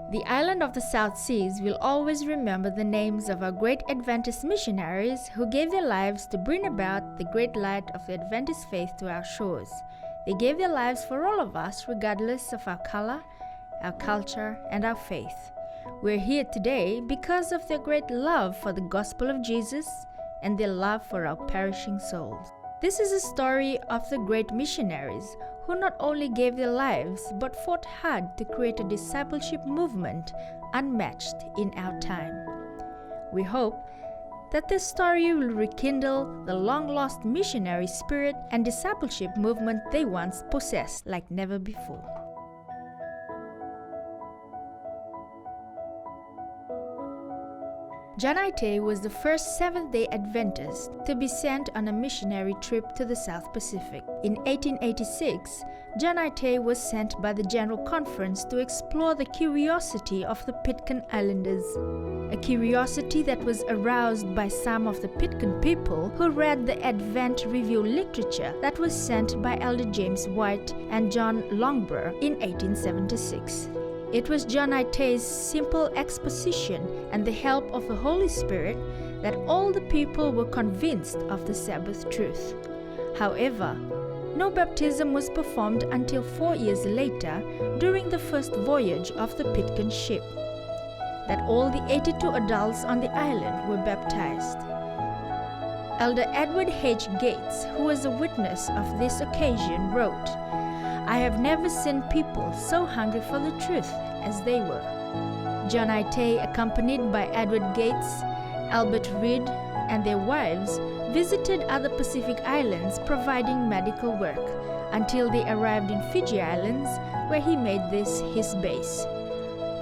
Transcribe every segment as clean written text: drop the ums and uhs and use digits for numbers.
The island of the South Seas will always remember the names of our great Adventist missionaries who gave their lives to bring about the great light of the Adventist faith to our shores. They gave their lives for all of us, regardless of our color, our culture, and our faith. We're here today because of their great love for the gospel of Jesus and their love for our perishing souls. This is a story of the great missionaries who not only gave their lives but fought hard to create a discipleship movement unmatched in our time. We hope that this story will rekindle the long-lost missionary spirit and discipleship movement they once possessed like never before. John Ite was the first Seventh-day Adventist to be sent on a missionary trip to the South Pacific. In 1886, John Ite was sent by the General Conference to explore the curiosity of the Pitkin Islanders, a curiosity that was aroused by some of the Pitkin people who read the Advent Review literature that was sent by Elder James White and John Longborough in 1876. It was John Ite's simple exposition and the help of the Holy Spirit that all the people were convinced of the Sabbath truth. However, no baptism was performed until 4 years later during the first voyage of the Pitkin ship, that all the 82 adults on the island were baptized. Elder Edward H. Gates, who was a witness of this occasion, wrote, "I have never seen people so hungry for the truth as they were." John Ite, accompanied by Edward Gates, Albert Reed, and their wives, visited other Pacific islands providing medical work until they arrived in Fiji Islands, where he made this his base.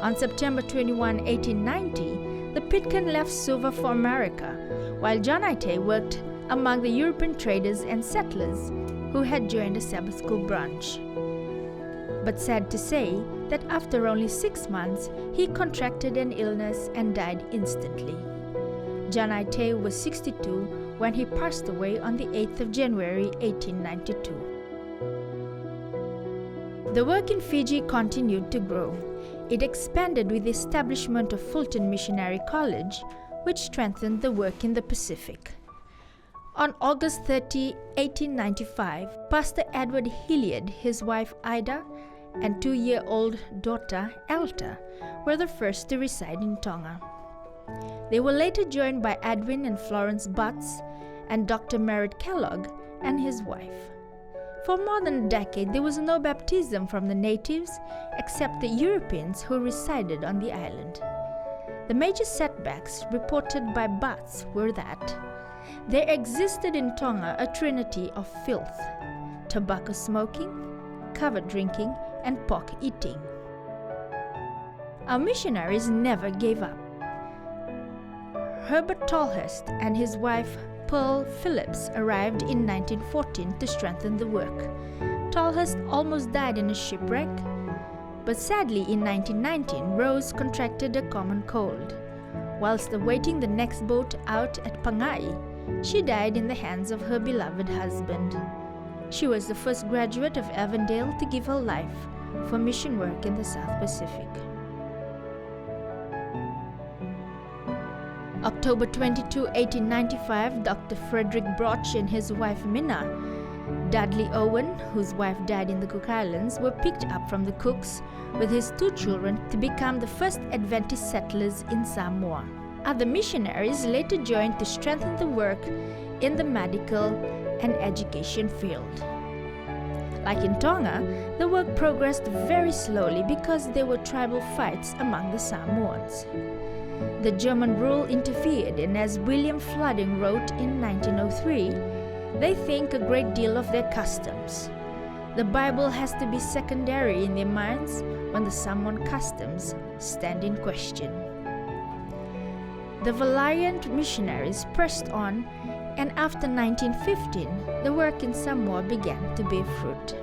On September 21, 1890, the Pitkin left Suva for America, while John Ite worked among the European traders and settlers who had joined the Sabbath School branch. But sad to say that after only 6 months, he contracted an illness and died instantly. John Ite was 62 when he passed away on the 8th of January, 1892. The work in Fiji continued to grow. It expanded with the establishment of Fulton Missionary College, which strengthened the work in the Pacific. On August 30, 1895, Pastor Edward Hilliard, his wife Ida, and 2-year-old daughter Elta were the first to reside in Tonga. They were later joined by Edwin and Florence Butts and Dr. Merritt Kellogg and his wife. For more than a decade, there was no baptism from the natives except the Europeans who resided on the island. The major setbacks reported by Butts were that there existed in Tonga a trinity of filth: tobacco smoking, cover drinking, and pork eating. Our missionaries never gave up. Herbert Tolhurst and his wife Pearl Phillips arrived in 1914 to strengthen the work. Tolhurst almost died in a shipwreck, but sadly in 1919 Rose contracted a common cold. Whilst awaiting the next boat out at Pangai, she died in the hands of her beloved husband. She was the first graduate of Avondale to give her life for mission work in the South Pacific. October 22, 1895, Dr. Frederick Broch and his wife Minna, Dudley Owen, whose wife died in the Cook Islands, were picked up from the Cooks with his 2 children to become the first Adventist settlers in Samoa. Other missionaries later joined to strengthen the work in the medical and education field. Like in Tonga, the work progressed very slowly because there were tribal fights among the Samoans. The German rule interfered, and as William Flooding wrote in 1903, they think a great deal of their customs. The Bible has to be secondary in their minds when the Samoan customs stand in question. The valiant missionaries pressed on, and after 1915, the work in Samoa began to bear fruit.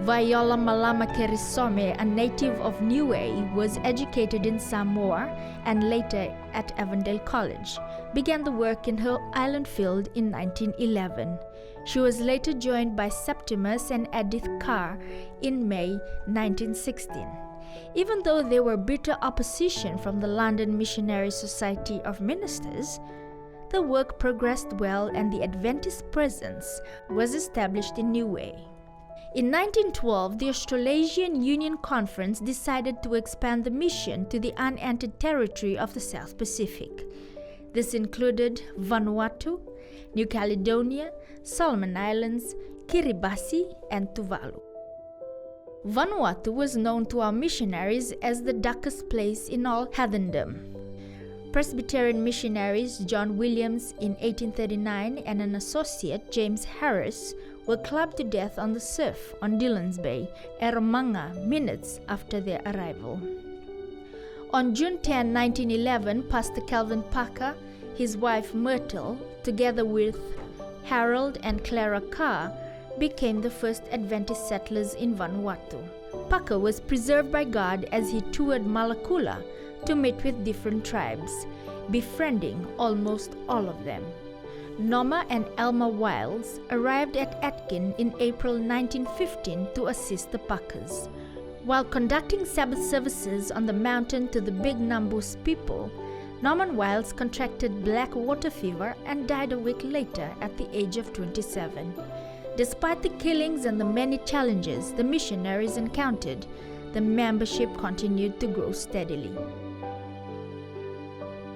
Viola Malama Kerisome, a native of Niue, was educated in Samoa and later at Avondale College, began the work in her island field in 1911. She was later joined by Septimus and Edith Carr in May 1916. Even though there were bitter opposition from the London Missionary Society of Ministers, the work progressed well and the Adventist presence was established in Niue. In 1912, the Australasian Union Conference decided to expand the mission to the unentered territory of the South Pacific. This included Vanuatu, New Caledonia, Solomon Islands, Kiribati, and Tuvalu. Vanuatu was known to our missionaries as the darkest place in all heathendom. Presbyterian missionaries John Williams in 1839 and an associate, James Harris, were clubbed to death on the surf on Dillon's Bay, Eromanga, minutes after their arrival. On June 10, 1911, Pastor Calvin Parker, his wife Myrtle, together with Harold and Clara Carr, became the first Adventist settlers in Vanuatu. Parker was preserved by God as he toured Malakula to meet with different tribes, befriending almost all of them. Norma and Elma Wiles arrived at Atkin in April 1915 to assist the Parkers. While conducting Sabbath services on the mountain to the Big Nambus people, Norman Wiles contracted black water fever and died a week later at the age of 27. Despite the killings and the many challenges the missionaries encountered, the membership continued to grow steadily.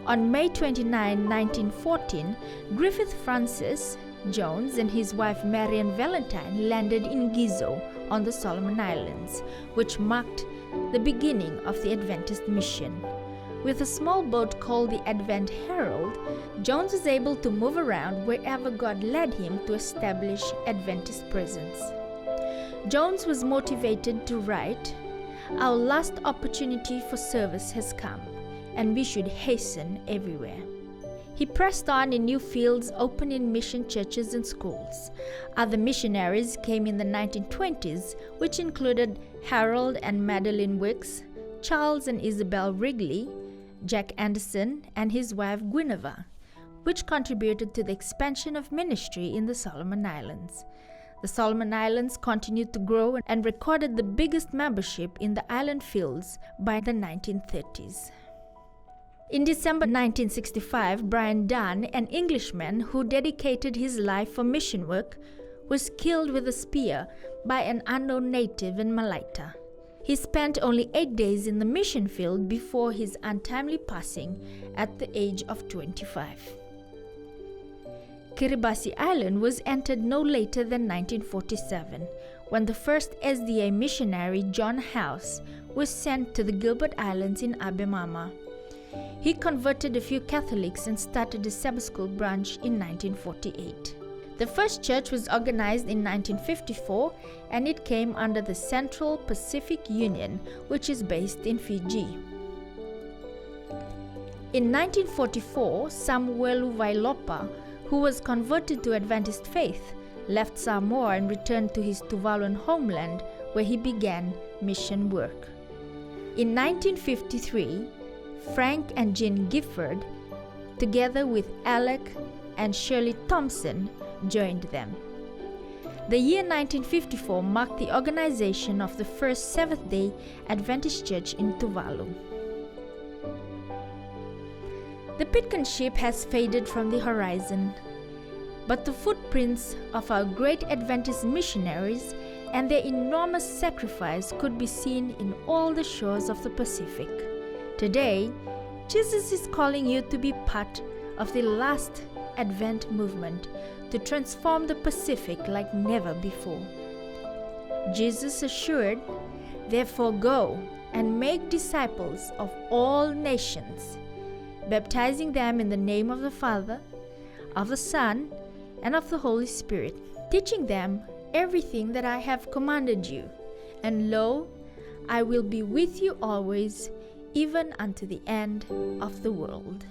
On May 29, 1914, Griffith Francis Jones and his wife Marian Valentine landed in Gizo on the Solomon Islands, which marked the beginning of the Adventist mission. With a small boat called the Advent Herald, Jones was able to move around wherever God led him to establish Adventist presence. Jones was motivated to write, "Our last opportunity for service has come, and we should hasten everywhere." He pressed on in new fields opened in mission churches and schools. Other missionaries came in the 1920s, which included Harold and Madeline Wicks, Charles and Isabel Wrigley, Jack Anderson and his wife Guinevere, which contributed to the expansion of ministry in the Solomon Islands. The Solomon Islands continued to grow and recorded the biggest membership in the island fields by the 1930s. In December 1965, Brian Dunn, an Englishman who dedicated his life for mission work, was killed with a spear by an unknown native in Malaita. He spent only 8 days in the mission field before his untimely passing at the age of 25. Kiribati Island was entered no later than 1947, when the first SDA missionary John House was sent to the Gilbert Islands in Abemama. He converted a few Catholics and started a Sabbath school branch in 1948. The first church was organized in 1954 and it came under the Central Pacific Union, which is based in Fiji. In 1944, Samuelu Vailopa, who was converted to Adventist faith, left Samoa and returned to his Tuvaluan homeland where he began mission work. In 1953, Frank and Jean Gifford, together with Alec and Shirley Thompson, joined them. The year 1954 marked the organization of the first Seventh-day Adventist Church in Tuvalu. The Pitkin ship has faded from the horizon, but the footprints of our great Adventist missionaries and their enormous sacrifice could be seen in all the shores of the Pacific. Today, Jesus is calling you to be part of the last Advent movement to transform the Pacific like never before. Jesus assured, "Therefore go and make disciples of all nations, baptizing them in the name of the Father, of the Son, and of the Holy Spirit, teaching them everything that I have commanded you. And lo, I will be with you always, even unto the end of the world."